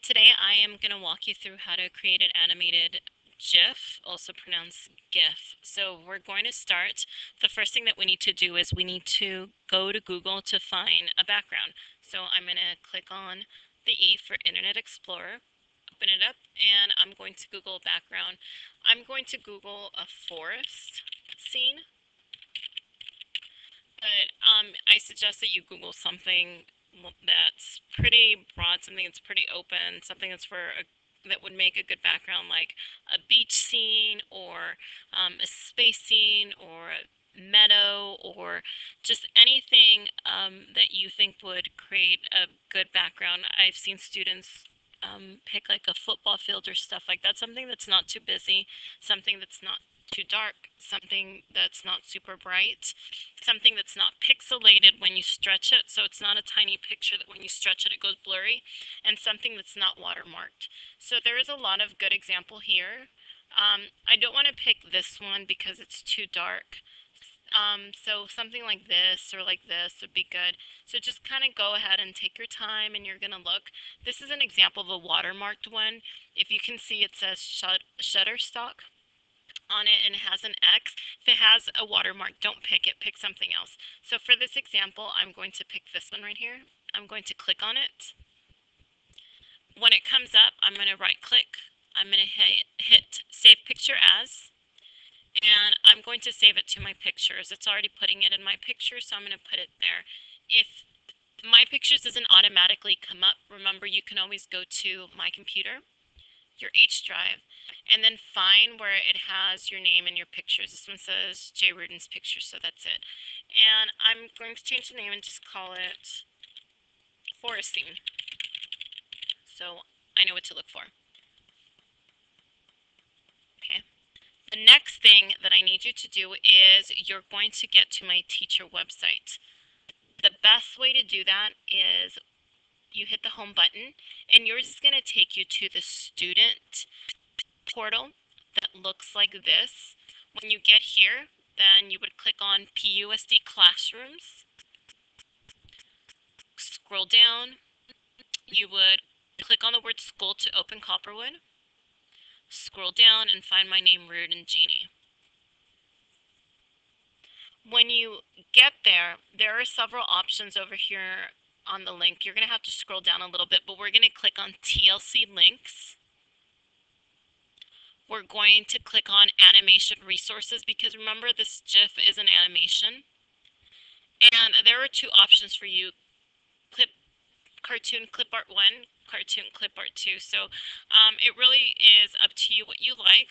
Today I am going to walk you through how to create an animated GIF, also pronounced GIF. So we're going to start. The first thing that we need to do is we need to go to Google to find a background. So I'm going to click on the E for Internet Explorer, open it up, and I'm going to Google background. I'm going to Google a forest scene, but I suggest that you Google something that's pretty broad, something that's pretty open, something that's that would make a good background, like a beach scene or a space scene or a meadow or just anything that you think would create a good background. I've seen students pick like a football field or stuff like that, something that's not too busy, something that's not too dark, something that's not super bright, something that's not pixelated when you stretch it, so it's not a tiny picture that when you stretch it, it goes blurry, and something that's not watermarked. So there is a lot of good example here. I don't want to pick this one because it's too dark. So something like this or like this would be good. So just kind of go ahead and take your time and you're going to look. This is an example of a watermarked one. If you can see, it says Shutterstock on it and it has an X. If it has a watermark, don't pick it, pick something else. So for this example, I'm going to pick this one right here. I'm going to click on it. When it comes up, I'm going to right click. I'm going to hit Save Picture As, and I'm going to save it to my pictures. It's already putting it in my picture, so I'm going to put it there. If my pictures doesn't automatically come up, remember you can always go to My Computer, your H drive, and then find where it has your name and your pictures. This one says J. Ruden's Pictures, so that's it. And I'm going to change the name and just call it Forest Scene, so I know what to look for. Okay. The next thing that I need you to do is you're going to get to my teacher website. The best way to do that is you hit the home button, and yours is going to take you to the student portal that looks like this. When you get here, then you would click on PUSD Classrooms. Scroll down. You would click on the word school to open Copperwood. Scroll down and find my name, Ruden Jeannie. When you get there, there are several options over here on the link. You're going to have to scroll down a little bit, but we're going to click on TLC links. We're going to click on animation resources because remember this GIF is an animation. And there are two options for you, cartoon clip art 1, cartoon clip art 2. So it really is up to you what you like.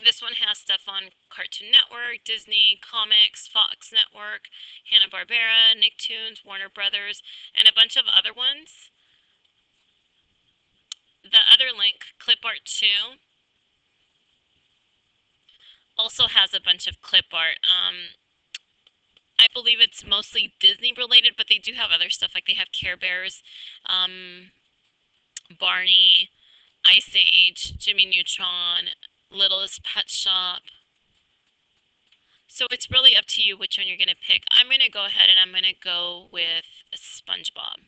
This one has stuff on Cartoon Network, Disney, Comics, Fox Network, Hanna-Barbera, Nicktoons, Warner Brothers, and a bunch of other ones. The other link, Clip Art 2, also has a bunch of clip art. I believe it's mostly Disney related, but they do have other stuff, like they have Care Bears, Barney, Ice Age, Jimmy Neutron, Littlest Pet Shop. So it's really up to you which one you're going to pick. I'm going to go ahead and I'm going to go with SpongeBob.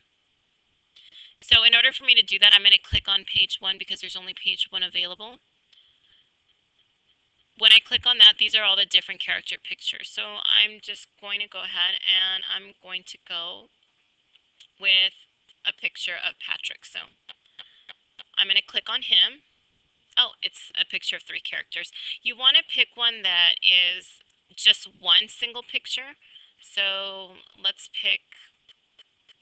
So in order for me to do that, I'm going to click on page 1 because there's only page 1 available. When I click on that, these are all the different character pictures. So I'm just going to go ahead and I'm going to go with a picture of Patrick. So I'm going to click on him. Oh, it's a picture of 3 characters. You want to pick one that is just one single picture. So let's pick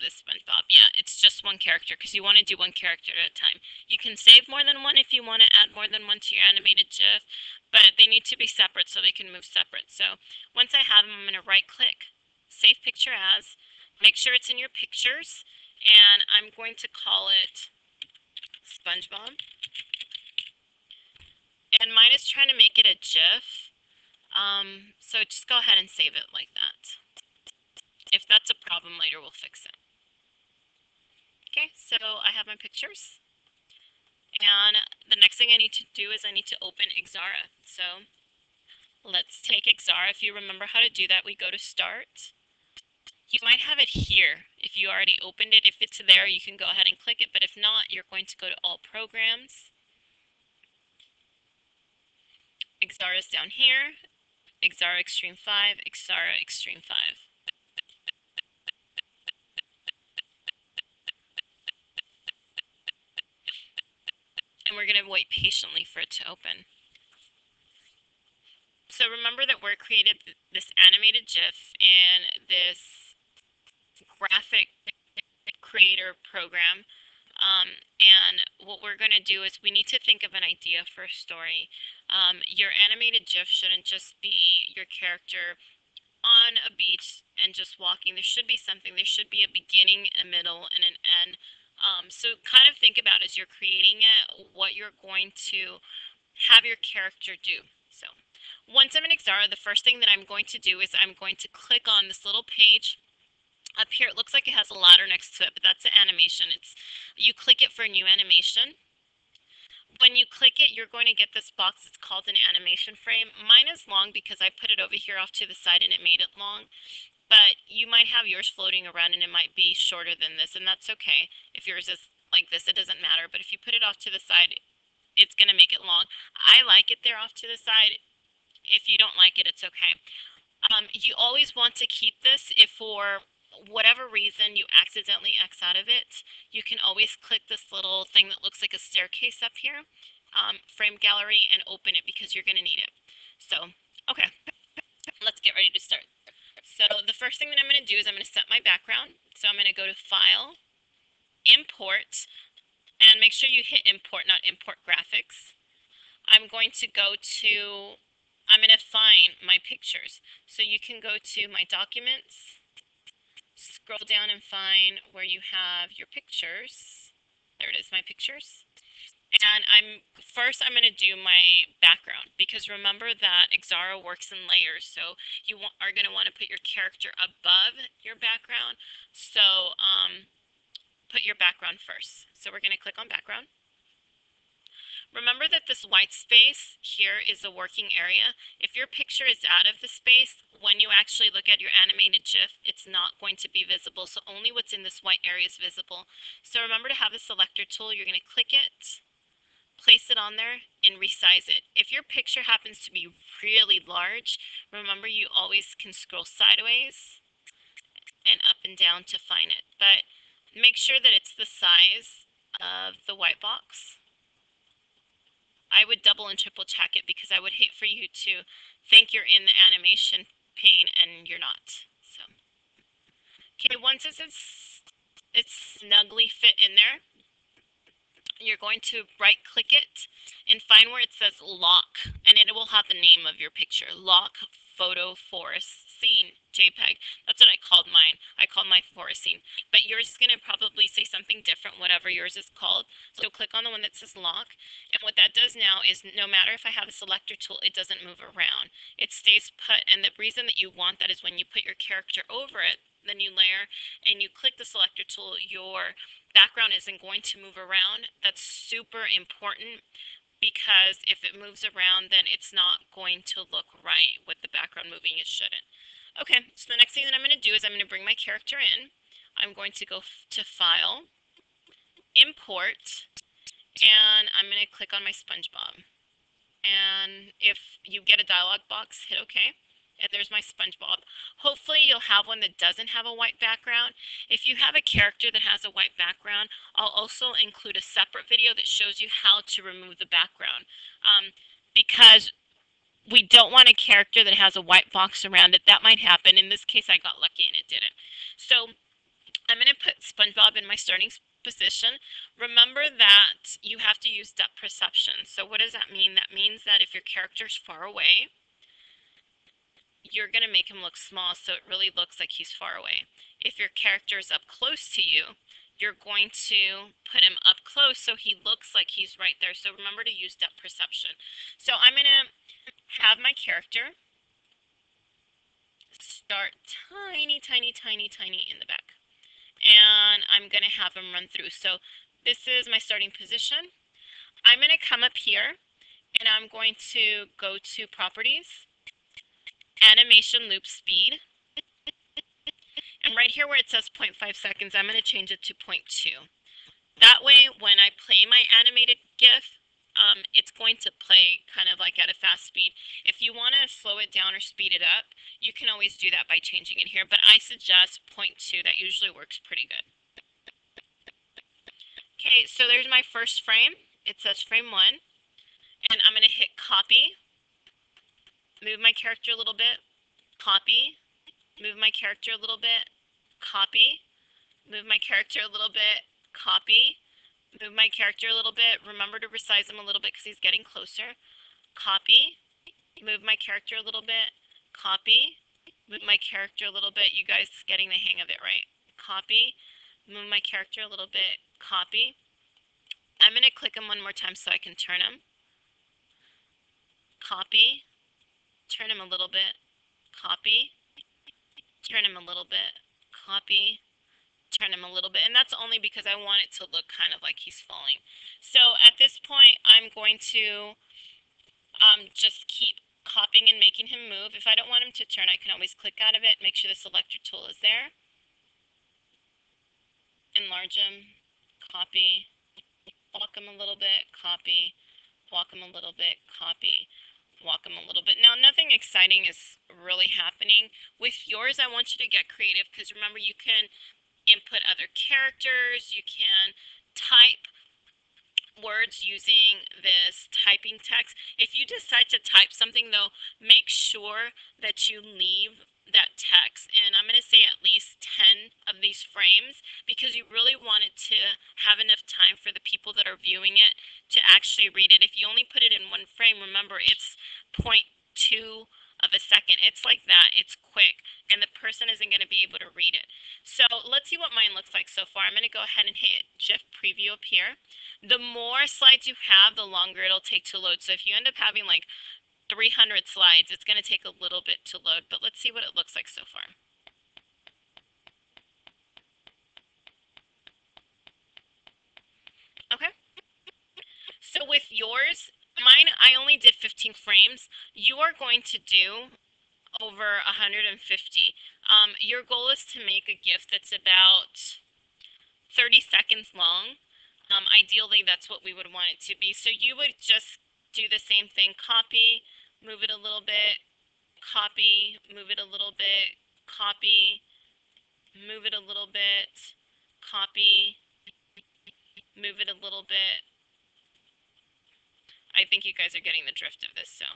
this SpongeBob. Yeah, it's just one character because you want to do one character at a time. You can save more than one if you want to add more than one to your animated GIF, but they need to be separate so they can move separate. So once I have them, I'm going to right click, save picture as, make sure it's in your pictures, and I'm going to call it SpongeBob. And mine is trying to make it a GIF, so just go ahead and save it like that. If that's a problem later, we'll fix it. Okay, so I have my pictures. And the next thing I need to do is I need to open XARA. So let's take XARA. If you remember how to do that, we go to Start. You might have it here If you already opened it, if it's there, you can go ahead and click it, but if not, you're going to go to All Programs. XARA is down here, XARA Extreme 5, XARA Extreme 5. And we're going to wait patiently for it to open. So remember that we're created this animated GIF in this graphic creator program. And what we're going to do is we need to think of an idea for a story. Your animated GIF shouldn't just be your character on a beach and just walking. There should be something. There should be a beginning, a middle, and an end. So kind of think about as you're creating it, what you're going to have your character do. So once I'm in XARA, the first thing that I'm going to do is I'm going to click on this little page. Up here, it looks like it has a ladder next to it, but that's an animation. You click it for a new animation. When you click it, you're going to get this box. It's called an animation frame. Mine is long because I put it over here off to the side and it made it long. But you might have yours floating around and it might be shorter than this, and that's okay. If yours is like this, it doesn't matter. But if you put it off to the side, it's going to make it long. I like it there off to the side. If you don't like it, it's okay. You always want to keep this if for whatever reason you accidentally X out of it. You can always click this little thing that looks like a staircase up here, frame gallery, and open it because you're going to need it. So, okay, let's get ready to start. So the first thing that I'm going to do is I'm going to set my background. So I'm going to go to File, Import, and make sure you hit Import, not Import Graphics. I'm going to find my pictures. So you can go to my documents, scroll down and find where you have your pictures. There it is, my pictures. And first I'm going to do my background, because remember that XARA works in layers. So you are going to want to put your character above your background. So put your background first. So we're going to click on background. Remember that this white space here is a working area. If your picture is out of the space, when you actually look at your animated GIF, it's not going to be visible. So only what's in this white area is visible. So remember to have the selector tool. You're going to click it, place it on there, and resize it. If your picture happens to be really large, remember you always can scroll sideways and up and down to find it. But make sure that it's the size of the white box. I would double and triple check it because I would hate for you to think you're in the animation pane and you're not. So, okay, once it's snugly fit in there, you're going to right click it and find where it says lock, and it will have the name of your picture. Lock photo forest scene JPEG. That's what I called mine. I called my forest scene. But yours is going to probably say something different, whatever yours is called. So click on the one that says lock. And what that does now is no matter if I have a selector tool, it doesn't move around. It stays put. And the reason that you want that is when you put your character over it, the new layer, and you click the selector tool, your background isn't going to move around. That's super important, because if it moves around, then it's not going to look right with the background moving. It shouldn't. Okay, so the next thing that I'm going to do is I'm going to bring my character in. I'm going to go to File, Import, and I'm going to click on my SpongeBob. And if you get a dialog box, hit OK. And there's my SpongeBob. Hopefully you'll have one that doesn't have a white background. If you have a character that has a white background, I'll also include a separate video that shows you how to remove the background. Because we don't want a character that has a white box around it. That might happen. In this case, I got lucky and it didn't. So I'm going to put SpongeBob in my starting position. Remember that you have to use depth perception. So what does that mean? That means that if your character's far away, you're going to make him look small so it really looks like he's far away. If your character is up close to you, you're going to put him up close so he looks like he's right there. So remember to use depth perception. So I'm going to have my character start tiny, tiny, tiny, tiny in the back. And I'm going to have him run through. So this is my starting position. I'm going to come up here and I'm going to go to Properties, Animation Loop Speed, And right here where it says 0.5 seconds, I'm going to change it to 0.2. That way, when I play my animated GIF, it's going to play kind of like at a fast speed. If you want to slow it down or speed it up, you can always do that by changing it here, but I suggest 0.2. That usually works pretty good. Okay, so there's my first frame. It says frame 1, and I'm going to hit copy, move my character a little bit, copy, move my character a little bit, copy, move my character a little bit, copy, move my character a little bit. Remember to resize him a little bit because he's getting closer. Copy, move my character a little bit, copy, move my character a little bit. You guys getting the hang of it, right? Copy, move my character a little bit, copy. I'm going to click him one more time so I can turn him. Copy, turn him a little bit, copy, turn him a little bit, copy, turn him a little bit, and that's only because I want it to look kind of like he's falling. So at this point, I'm going to just keep copying and making him move. If I don't want him to turn, I can always click out of it, make sure the selector tool is there, enlarge him, copy, walk him a little bit, copy, walk him a little bit, copy, walk them a little bit. Now, nothing exciting is really happening. With yours, I want you to get creative because remember, you can input other characters, you can type words using this typing text. If you decide to type something, though, make sure that you leave that text, and I'm going to say at least 10 of these frames because you really want it to have enough time for the people that are viewing it to actually read it. If you only put it in one frame, remember it's 0.2 of a second. It's like that. It's quick, and the person isn't going to be able to read it. So let's see what mine looks like so far. I'm going to go ahead and hit GIF preview up here. The more slides you have, the longer it'll take to load. So if you end up having like 300 slides, it's going to take a little bit to load, but let's see what it looks like so far. Okay. So with yours, mine, I only did 15 frames. You are going to do over 150. Your goal is to make a GIF that's about 30 seconds long. Ideally, that's what we would want it to be. So you would just do the same thing, copy, move it a little bit, copy, move it a little bit, copy, move it a little bit, copy, move it a little bit. I think you guys are getting the drift of this, so.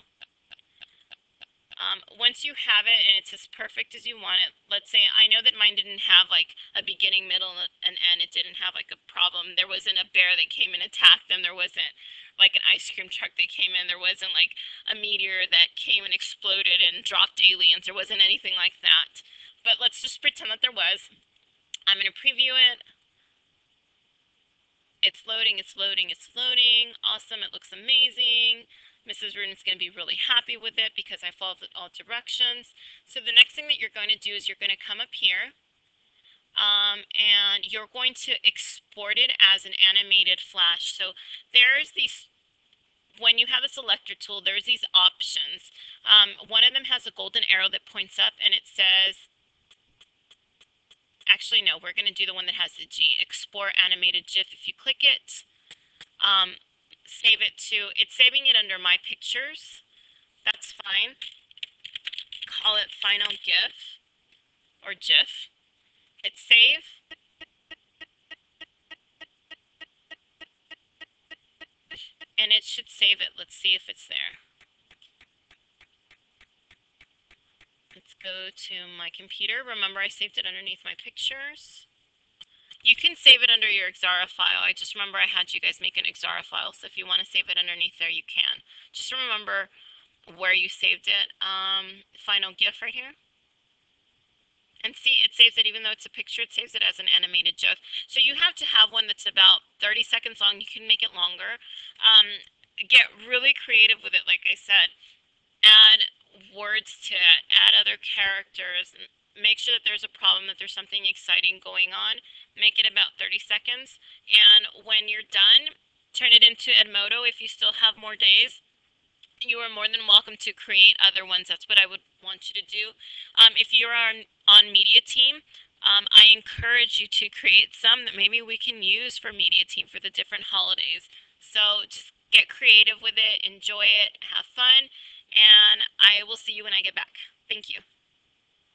Once you have it and it's as perfect as you want it, let's say, I know that mine didn't have like a beginning, middle, and end. It didn't have like a problem. There wasn't a bear that came and attacked them. There wasn't like an ice cream truck that came in. There wasn't like a meteor that came and exploded and dropped aliens. There wasn't anything like that. But let's just pretend that there was. I'm going to preview it. It's loading, it's loading, it's loading. Awesome, it looks amazing. Mrs. Rudin's going to be really happy with it because I followed all directions. So the next thing that you're going to do is you're going to come up here and you're going to export it as an animated flash. So there's these, when you have the selector tool, there's these options. One of them has a golden arrow that points up and it says, actually no, we're going to do the one that has the G, export animated GIF. If you click it, save it to, it's saving it under my pictures. That's fine. Call it final GIF or GIF. Hit save. And it should save it. Let's see if it's there. Let's go to my computer. Remember, I saved it underneath my pictures. You can save it under your XARA file. I just remember I had you guys make an XARA file, so if you want to save it underneath there, you can. Just remember where you saved it. Final GIF right here. And see, it saves it, even though it's a picture, it saves it as an animated GIF. So you have to have one that's about 30 seconds long. You can make it longer. Get really creative with it, like I said. Add words to it, add other characters, make sure that there's a problem, that there's something exciting going on. Make it about 30 seconds. And when you're done, turn it into Edmodo. If you still have more days, you are more than welcome to create other ones. That's what I would want you to do. If you're on media team, I encourage you to create some that maybe we can use for media team for the different holidays. So just get creative with it, enjoy it, have fun, and I will see you when I get back. Thank you.